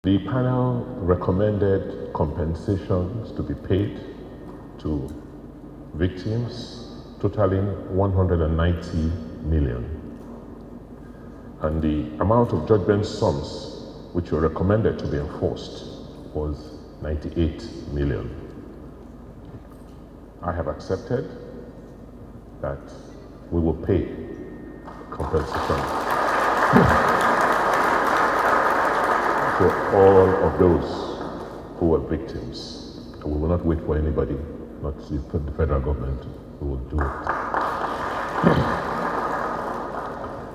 The panel recommended compensations to be paid to victims totaling 190 million. And the amount of judgment sums which were recommended to be enforced was 98 million. I have accepted that we will pay compensation for all of those who were victims. And we will not wait for anybody, not the federal government, who will do it.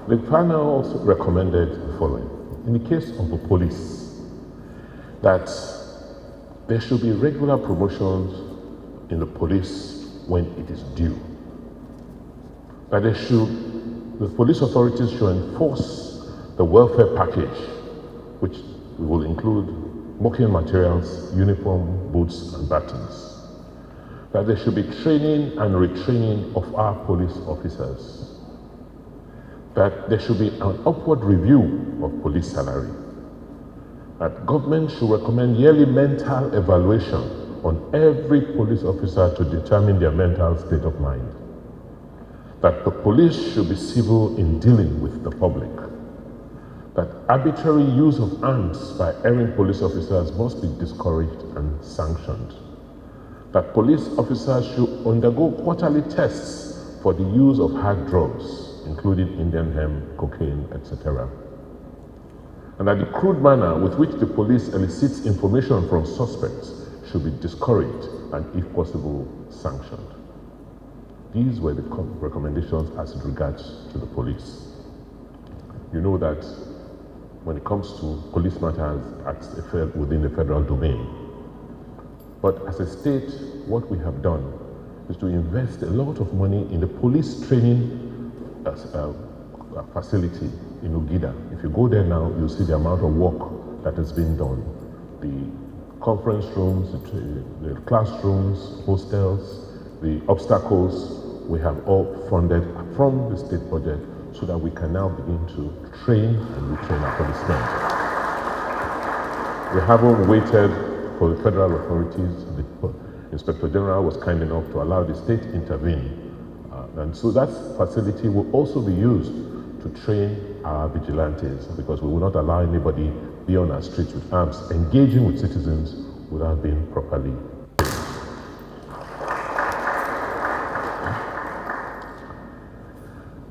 The panel also recommended the following. In the case of the police, that there should be regular promotions in the police when it is due. That the police authorities should enforce the welfare package, which will include working materials, uniform, boots, and batons. That there should be training and retraining of our police officers. That there should be an upward review of police salary. That government should recommend yearly mental evaluation on every police officer to determine their mental state of mind. That the police should be civil in dealing with the public. That arbitrary use of arms by erring police officers must be discouraged and sanctioned. That police officers should undergo quarterly tests for the use of hard drugs, including Indian hemp, cocaine, etc. And that the crude manner with which the police elicits information from suspects should be discouraged and, if possible, sanctioned. These were the recommendations as it regards to the police. You know that when it comes to police matters within the federal domain, but as a state, what we have done is to invest a lot of money in the police training facility in Ugida. If you go there now, you'll see the amount of work that has been done. The conference rooms, the classrooms, hostels, the obstacles, we have all funded from the state budget so that we can now begin to train and retrain our policemen. We haven't waited for the federal authorities. The Inspector General was kind enough to allow the state to intervene. And so that facility will also be used to train our vigilantes, because we will not allow anybody be on our streets with arms, engaging with citizens without being properly trained.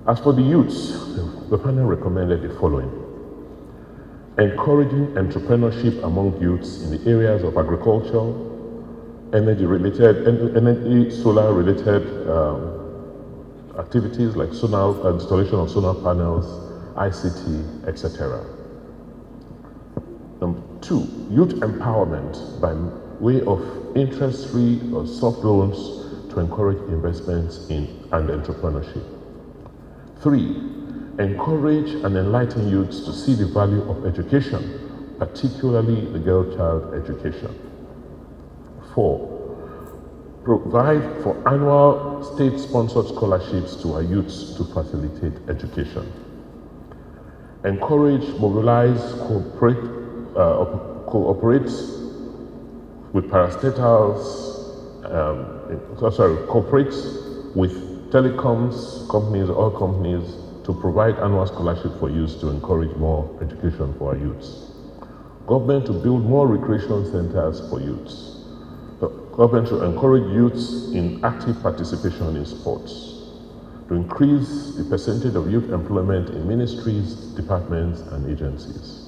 As for the youths, the panel recommended the following. Encouraging entrepreneurship among youths in the areas of agriculture, solar-related activities like installation of solar panels, ICT, etc. Number 2, youth empowerment by way of interest-free or soft loans to encourage investments in and entrepreneurship. 3, encourage and enlighten youths to see the value of education, particularly the girl child education. 4, provide for annual state-sponsored scholarships to our youths to facilitate education. Encourage, mobilize, cooperate with cooperate with telecoms companies, all companies, to provide annual scholarships for youths to encourage more education for our youths. Government to build more recreation centers for youths. The government should encourage youths in active participation in sports, to increase the percentage of youth employment in ministries, departments, and agencies.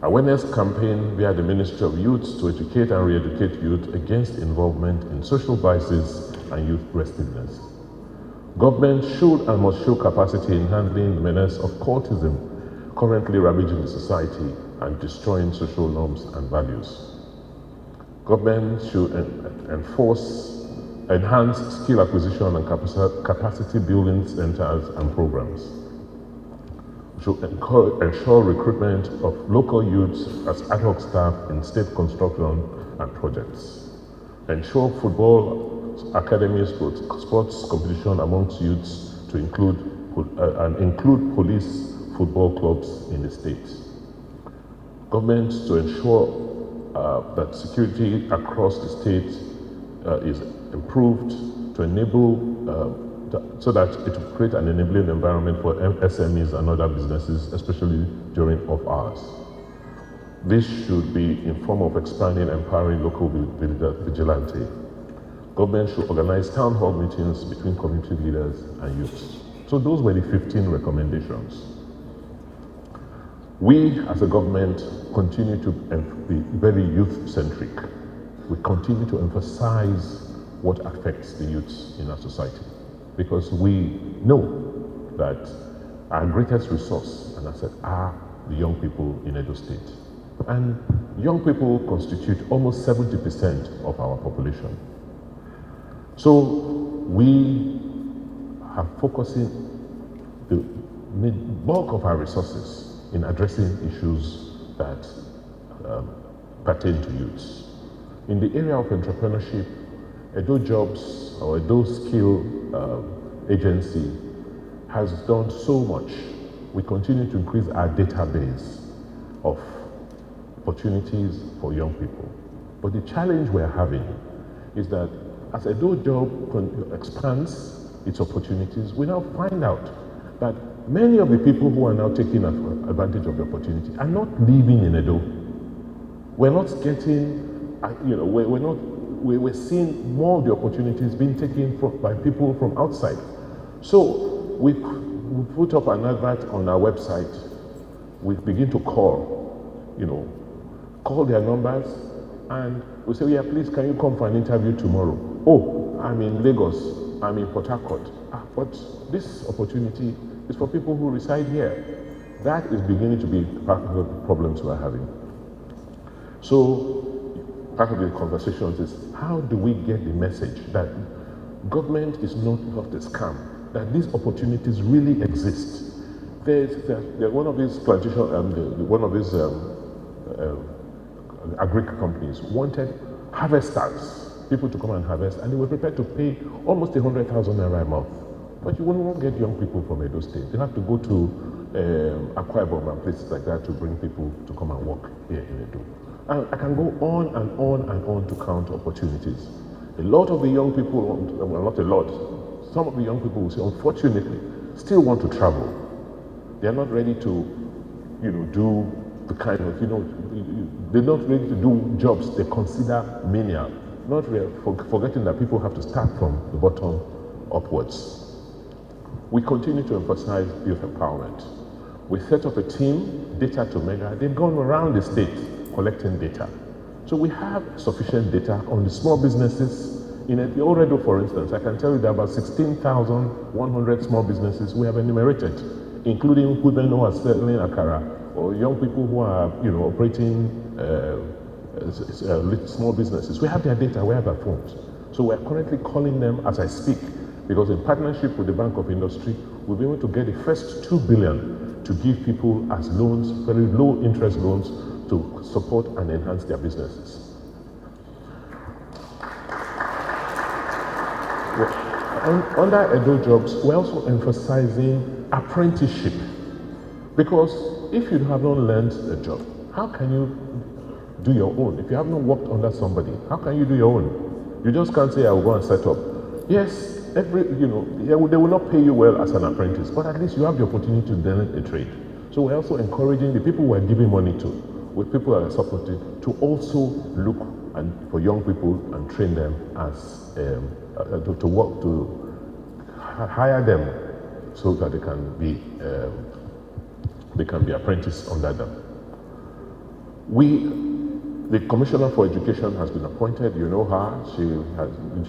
Awareness campaign via the Ministry of Youth to educate and re-educate youth against involvement in social vices and youth restiveness. Government should and must show capacity in handling the menace of cultism currently ravaging the society and destroying social norms and values. Government should enhance skill acquisition and capacity building centers and programs. Should ensure recruitment of local youths as ad hoc staff in state construction and projects. Ensure football academies for sports competition amongst youths to include police football clubs in the state. Government to ensure that security across the state is improved, to enable, so that it will create an enabling environment for SMEs and other businesses, especially during off hours. This should be in form of expanding, empowering local vigilante. Government should organize town hall meetings between community leaders and youths. So those were the 15 recommendations. We, as a government, continue to be very youth-centric. We continue to emphasize what affects the youths in our society, because we know that our greatest resource and asset are the young people in Edo State. And young people constitute almost 70% of our population. So we are focusing the bulk of our resources in addressing issues that pertain to youths. In the area of entrepreneurship, Edo Jobs or Edo Skill Agency has done so much. We continue to increase our database of opportunities for young people. But the challenge we're having is that as Edo Job expands its opportunities, we now find out that many of the people who are now taking advantage of the opportunity are not living in Edo. We're not getting, we're seeing more of the opportunities being taken by people from outside. So we put up an advert on our website. We begin to call their numbers, and we say, yeah, please, can you come for an interview tomorrow? Oh, I'm in Lagos, I'm in Port Harcourt. But this opportunity is for people who reside here. That is beginning to be part of the problems we're having. So part of the conversations is, how do we get the message that government is not a scam, that these opportunities really exist? There's one of these plantation, one of these agric companies wanted harvesters, people to come and harvest, and they were prepared to pay almost 100,000 naira a month. But you won't get young people from Edo State. They have to go to Akwa Ibom and places like that to bring people to come and work here in Edo. And I can go on and on and on to count opportunities. A lot of the young people, well, not a lot, some of the young people will say, unfortunately, still want to travel. They are not ready to, do the kind of, they're not ready to do jobs they consider menial, not really, forgetting that people have to start from the bottom upwards. We continue to emphasize youth empowerment. We set up a team, Data to Mega. They've gone around the state collecting data. So we have sufficient data on the small businesses. In Edo, for instance, I can tell you that about 16,100 small businesses we have enumerated, including women who are selling akara, or young people who are, operating small businesses. We have their data, we have their phones. So we're currently calling them as I speak, because in partnership with the Bank of Industry, we'll be able to get the first 2 billion to give people as loans, very low interest loans, to support and enhance their businesses. Under Edo Jobs, we're also emphasizing apprenticeship, because if you have not learned a job, how can you do your own? If you have not worked under somebody, how can you do your own? You just can't say, I will go and set up. Yes, they will not pay you well as an apprentice, but at least you have the opportunity to learn a trade. So we're also encouraging the people we're giving money to, with people that are supported, to also look for young people and train them as to work, to hire them so that they can be apprentices under them. The Commissioner for Education has been appointed. You know her.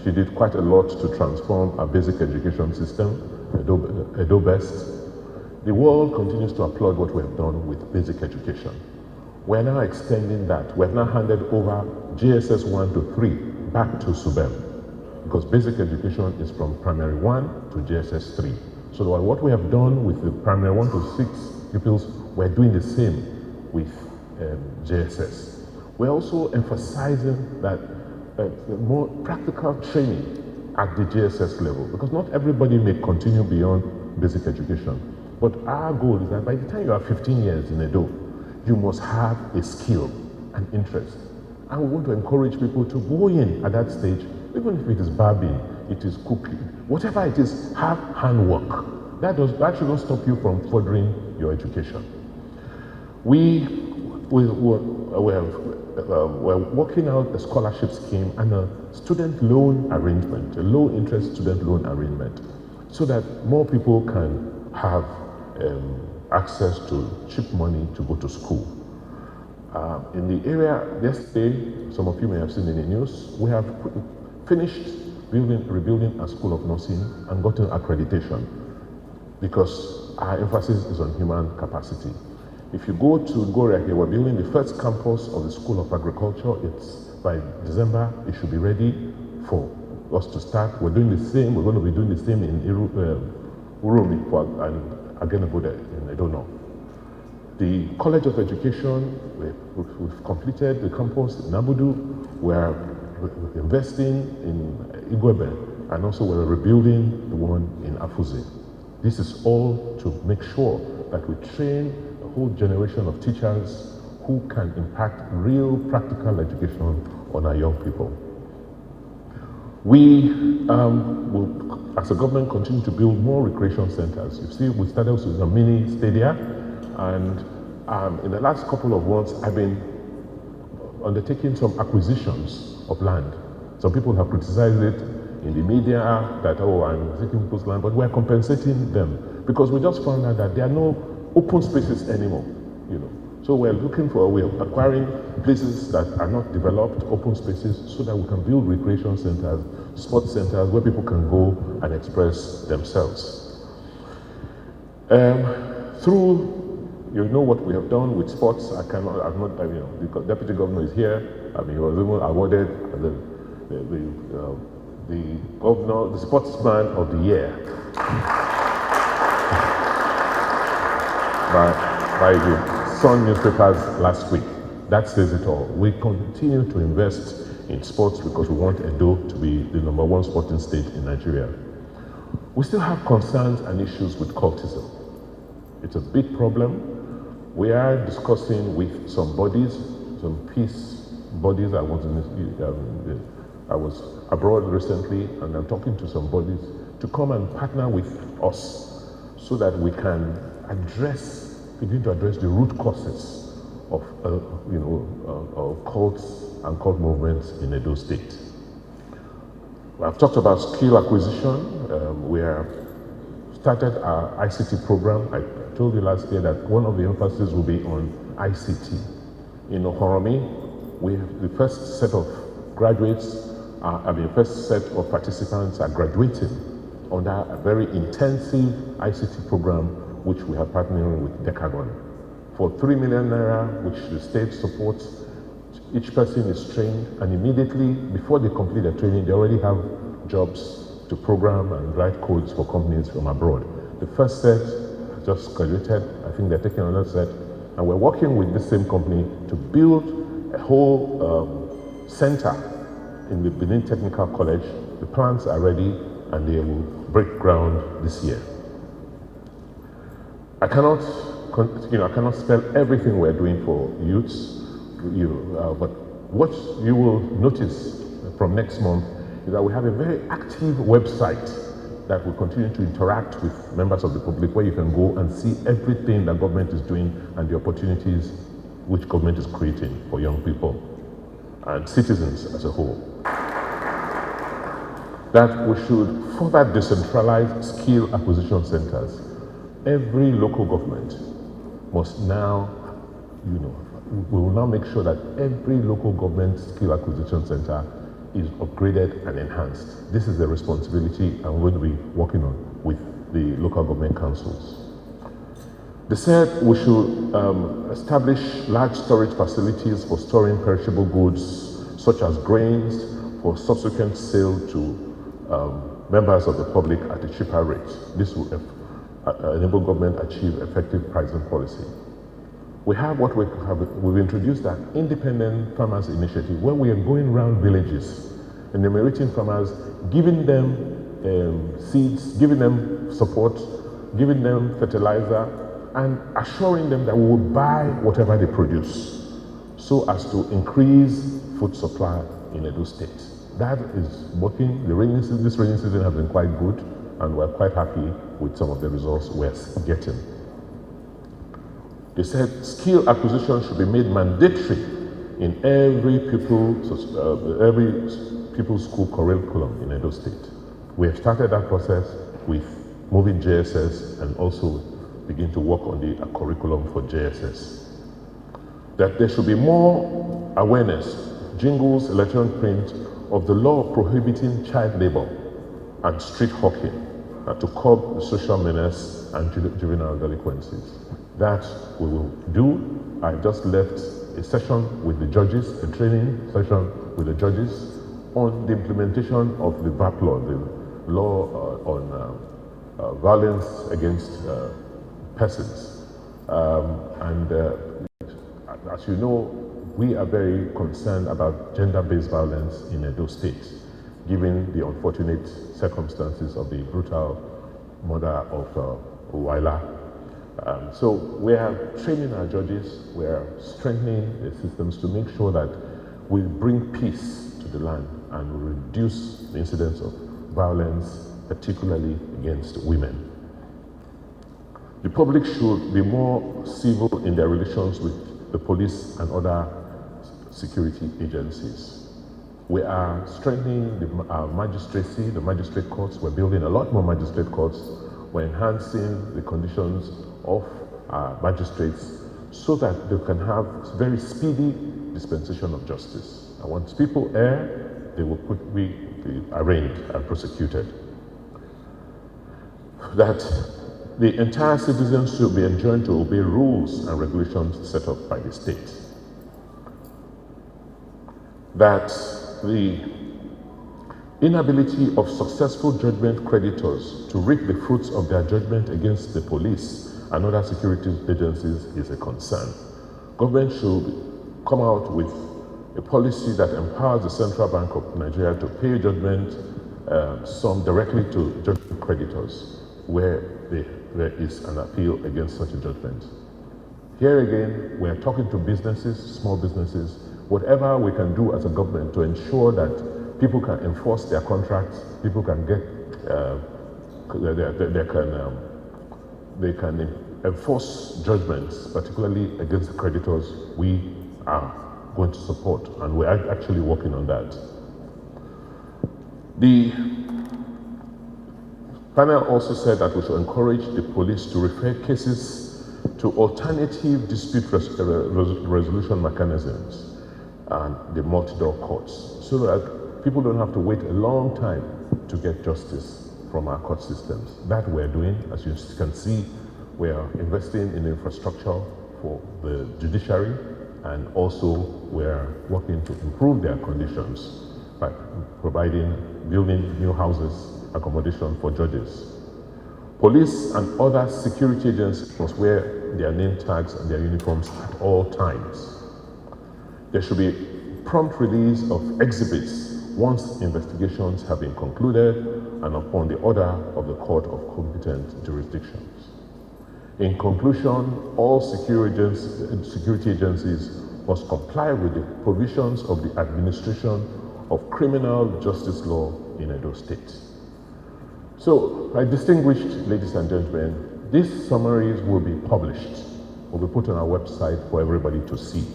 She did quite a lot to transform our basic education system, Edo Best. The world continues to applaud what we have done with basic education. We're now extending that. We have now handed over JSS 1 to 3 back to SUBEM, because basic education is from primary 1 to JSS 3. So what we have done with the primary 1 to 6 pupils, we're doing the same with JSS. We're also emphasizing that more practical training at the JSS level, because not everybody may continue beyond basic education. But our goal is that by the time you are 15 years in Edo, you must have a skill and interest. And we want to encourage people to go in at that stage, even if it is barbing, it is cooking, whatever it is, have handwork. That shouldn't stop you from furthering your education. We're working out a scholarship scheme and a student loan arrangement, a low interest student loan arrangement, so that more people can have access to cheap money to go to school. In the area yesterday, some of you may have seen in the news, we have finished rebuilding a school of nursing and gotten accreditation because our emphasis is on human capacity. If you go to Goria here, we're building the first campus of the School of Agriculture. It's by December, it should be ready for us to start. We're doing the same, we're going to be doing the same in Urumi and Agenabode in Edono. The College of Education, we've completed the campus in Abudu. We're investing in Igwebe, and also we're rebuilding the one in Afuzi. This is all to make sure that we train a whole generation of teachers who can impact real practical education on our young people. We will, as a government, continue to build more recreation centers. You see, we started with a mini stadia, and in the last couple of months, I've been undertaking some acquisitions of land. Some people have criticized it in the media that, oh, I'm taking people's land, but we're compensating them because we just found out that there are no open spaces anymore, you know. So we're looking for a way of acquiring places that are not developed, open spaces, so that we can build recreation centers, sports centers where people can go and express themselves. Through, you know what we have done with sports. The deputy governor is here. He was even awarded the governor, the sportsman of the year by the Sun newspapers last week. That says it all. We continue to invest in sports because we want Edo to be the #1 sporting state in Nigeria. We still have concerns and issues with cultism. It's a big problem. We are discussing with some bodies, some peace bodies. I was abroad recently, and I'm talking to some bodies to come and partner with us so that we can begin to address the root causes of cults and cult movements in Edo State. I've talked about skill acquisition. We have started our ICT program. I told you last year that one of the emphasis will be on ICT. In Ohoromi, we have the first set of first set of participants are graduating under a very intensive ICT program, which we are partnering with Decagon. For 3 million naira, which the state supports, each person is trained, and immediately before they complete their training, they already have jobs to program and write codes for companies from abroad. The first set just graduated. I think they're taking another set, and we're working with this same company to build a whole center in the Benin Technical College. The plans are ready, and they will break ground this year. I cannot spell everything we're doing for youths, but what you will notice from next month is that we have a very active website that will continue to interact with members of the public, where you can go and see everything that government is doing and the opportunities which government is creating for young people and citizens as a whole. That we should further decentralize skill acquisition centers. Every local government must now, we will now make sure that every local government skill acquisition center is upgraded and enhanced. This is the responsibility I'm going to be working on with the local government councils. They said we should establish large storage facilities for storing perishable goods, such as grains, for subsequent sale to members of the public at a cheaper rate. This will enable government achieve effective pricing policy. We have we've introduced an independent farmers initiative where we are going around villages, enumerating farmers, giving them seeds, giving them support, giving them fertilizer, and assuring them that we will buy whatever they produce so as to increase food supply in Edo State. That is working. This rainy season has been quite good, and we're quite happy with some of the results we're getting. They said skill acquisition should be made mandatory in every pupil school curriculum in Edo State. We have started that process with moving JSS and also begin to work on the curriculum for JSS. That there should be more awareness, jingles, electronic print, of the law prohibiting child labor and street hawking to curb the social menace and juvenile delinquencies. That we will do. I just left a session with the judges, a training session with the judges on the implementation of the VAP law, the law on violence against persons. As you know, we are very concerned about gender-based violence in Edo State, given the unfortunate circumstances of the brutal murder of Uwaila. So we are training our judges, we are strengthening the systems to make sure that we bring peace to the land and reduce the incidence of violence, particularly against women. The public should be more civil in their relations with the police and other security agencies. We are strengthening our magistracy, the magistrate courts. We're building a lot more magistrate courts. We're enhancing the conditions of our magistrates so that they can have very speedy dispensation of justice. And once people err, they will quickly be arraigned and prosecuted. That the entire citizens should be enjoined to obey rules and regulations set up by the state. That the inability of successful judgment creditors to reap the fruits of their judgment against the police and other security agencies is a concern. Government should come out with a policy that empowers the Central Bank of Nigeria to pay judgment sum directly to judgment creditors where there is an appeal against such a judgment. Here again, we are talking to businesses, small businesses, whatever we can do as a government to ensure that people can enforce their contracts, people can get, they can enforce judgments, particularly against the creditors. We are going to support, and we're actually working on that. The panel also said that we should encourage the police to refer cases to alternative dispute resolution mechanisms and the multi-door courts, so that people don't have to wait a long time to get justice from our court systems. That we're doing. As you can see, we are investing in infrastructure for the judiciary, and also we're working to improve their conditions by building new houses, accommodation for judges. Police and other security agencies must wear their name tags and their uniforms at all times. There should be prompt release of exhibits once investigations have been concluded and upon the order of the court of competent jurisdictions. In conclusion, all security agencies must comply with the provisions of the administration of criminal justice law in Edo State. So, my distinguished ladies and gentlemen, these summaries will be published, will be put on our website for everybody to see.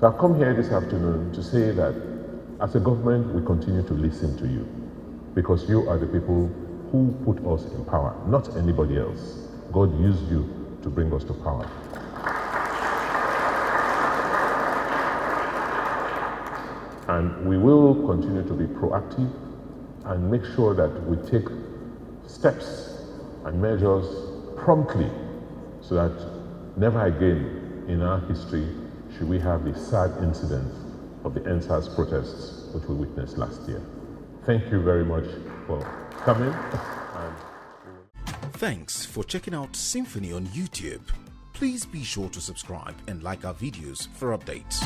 So I've come here this afternoon to say that as a government, we continue to listen to you, because you are the people who put us in power, not anybody else. God used you to bring us to power. And we will continue to be proactive and make sure that we take steps and measures promptly so that never again in our history should we have the sad incident of the EndSARS protests which we witnessed last year. Thank you very much for coming. Thanks for checking out SYMFONI on YouTube. Please be sure to subscribe and like our videos for updates.